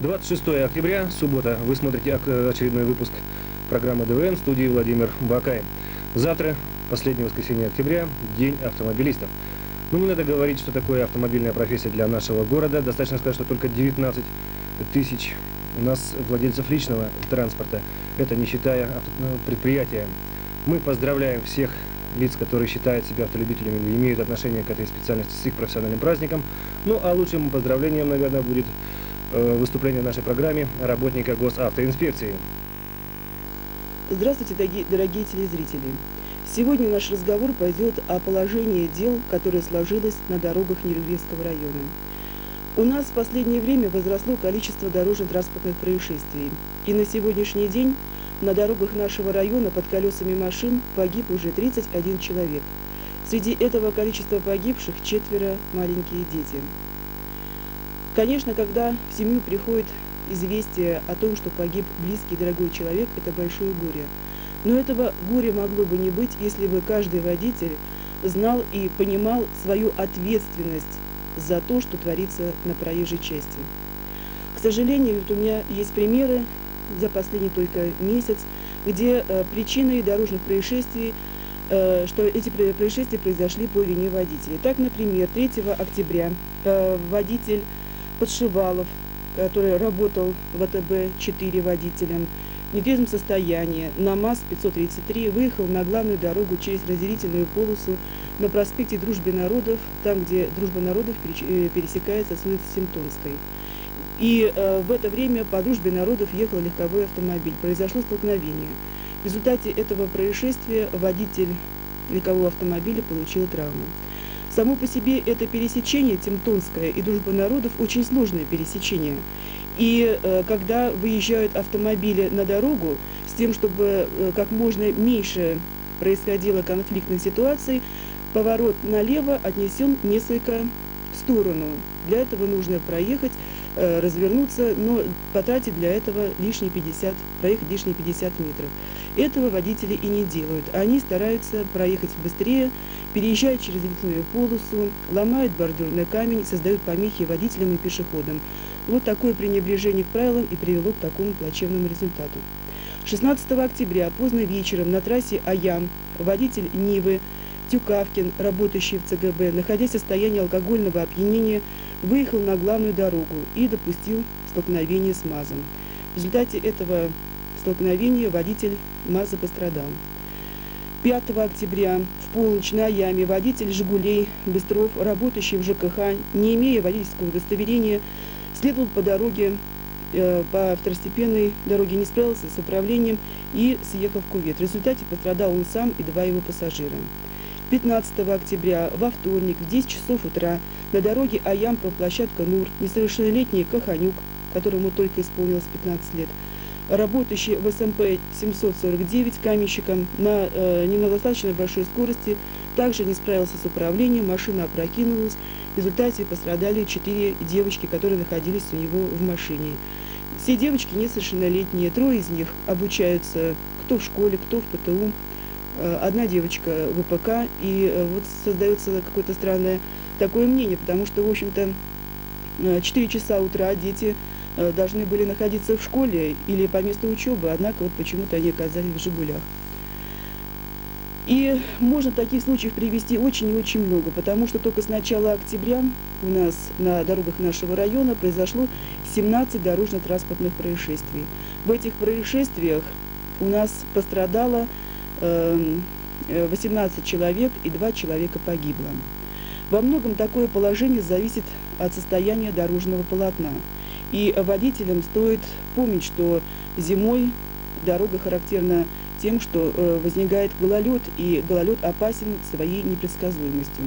26 октября, суббота. Вы смотрите очередной выпуск программы ДВН в студии Владимир Бакай. Завтра, последнее воскресенье октября, День автомобилистов. Ну, не надо говорить, что такое автомобильная профессия для нашего города. Достаточно сказать, что только 19 тысяч у нас владельцев личного транспорта. Это не считая предприятия. Мы поздравляем всех лиц, которые считают себя автолюбителями и имеют отношение к этой специальности с их профессиональным праздником. Ну, а лучшим поздравлением, наверное, будет выступление в нашей программе работника госавтоинспекции. Здравствуйте, дорогие телезрители. Сегодня наш разговор пойдет о положении дел, которое сложилось на дорогах Нерюнгринского района. У нас в последнее время возросло количество дорожно-транспортных происшествий. И на сегодняшний день на дорогах нашего района под колесами машин погиб уже 31 человек. Среди этого количества погибших 4 маленькие дети. Конечно, когда в семью приходит известие о том, что погиб близкий и дорогой человек, это большое горе. Но этого горя могло бы не быть, если бы каждый водитель знал и понимал свою ответственность за то, что творится на проезжей части. К сожалению, вот у меня есть примеры за последний только месяц, где причиной дорожных происшествий, что эти происшествия произошли по вине водителей. Так, например, 3 октября водитель Подшивалов, который работал в АТБ-4 водителем, в нетрезвом состоянии на МАЗ-533 выехал на главную дорогу через разделительную полосу на проспекте Дружбы народов, там, где Дружба народов пересекается с улицей Семтонской. И в это время по Дружбе народов ехал легковой автомобиль. Произошло столкновение. В результате этого происшествия водитель легкового автомобиля получил травму. Само по себе это пересечение Темтонское и Дружба народов очень сложное пересечение. И когда выезжают автомобили на дорогу с тем, чтобы как можно меньше происходило конфликтных ситуаций, поворот налево отнесен несколько в сторону. Для этого нужно проехать, развернуться, но потратить для этого проехать лишние 50 метров. Этого водители и не делают. Они стараются проехать быстрее, переезжают через разделительную полосу, ломают бордюрный камень, создают помехи водителям и пешеходам. Вот такое пренебрежение к правилам и привело к такому плачевному результату. 16 октября поздно вечером на трассе Аям водитель Нивы Тюкавкин, работающий в ЦГБ, находясь в состоянии алкогольного опьянения, выехал на главную дорогу и допустил столкновение с МАЗом. В результате этого столкновения водитель МАЗа пострадал. 5 октября в полночь на Яме водитель «Жигулей» Быстров, работающий в ЖКХ, не имея водительского удостоверения, следовал по дороге, по второстепенной дороге, не справился с управлением и съехал в кювет. В результате пострадал он сам и 2 его пассажира. 15 октября во вторник в 10 часов утра на дороге Аям-площадка НУР несовершеннолетний Каханюк, которому только исполнилось 15 лет, работающий в СМП 749 каменщиком на недостаточно большой скорости, также не справился с управлением, машина опрокинулась. В результате пострадали 4 девочки, которые находились у него в машине. Все девочки несовершеннолетние, 3 из них обучаются кто в школе, кто в ПТУ. 1 девочка в ВПК, и вот создается какое-то странное такое мнение, потому что, в общем-то, 4 часа утра дети должны были находиться в школе или по месту учебы, однако вот почему-то они оказались в «Жигулях». И можно таких случаев привести очень и очень много, потому что только с начала октября у нас на дорогах нашего района произошло 17 дорожно-транспортных происшествий. В этих происшествиях у нас пострадало 18 человек и 2 человека погибло. Во многом такое положение зависит от состояния дорожного полотна. И водителям стоит помнить, что зимой дорога характерна тем, что возникает гололед, и гололед опасен своей непредсказуемостью.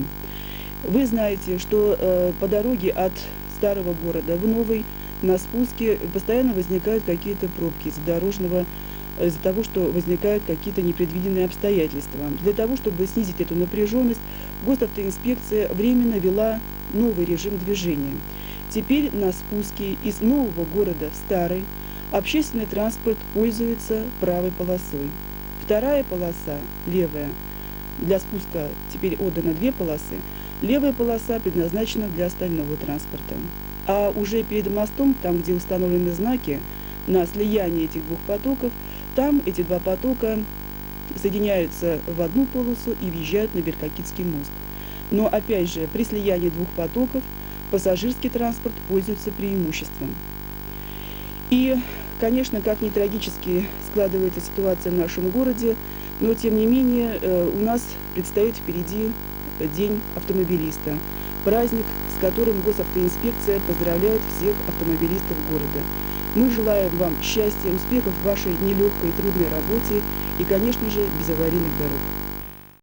Вы знаете, что по дороге от старого города в новый на спуске постоянно возникают какие-то пробки из-за того, что возникают какие-то непредвиденные обстоятельства. Для того, чтобы снизить эту напряженность, госавтоинспекция временно ввела новый режим движения. Теперь на спуске из нового города в старый общественный транспорт пользуется правой полосой. Вторая полоса, левая, для спуска теперь отдано 2 полосы. Левая полоса предназначена для остального транспорта. А уже перед мостом, там, где установлены знаки на слияние этих двух потоков, там эти два потока соединяются в одну полосу и въезжают на Беркокитский мост. Но опять же, при слиянии двух потоков пассажирский транспорт пользуется преимуществом. И, конечно, как ни трагически складывается ситуация в нашем городе, но тем не менее у нас предстоит впереди День автомобилиста. Праздник, с которым госавтоинспекция поздравляет всех автомобилистов города. Мы желаем вам счастья, успехов в вашей нелегкой и трудной работе и, конечно же, безаварийных дорог.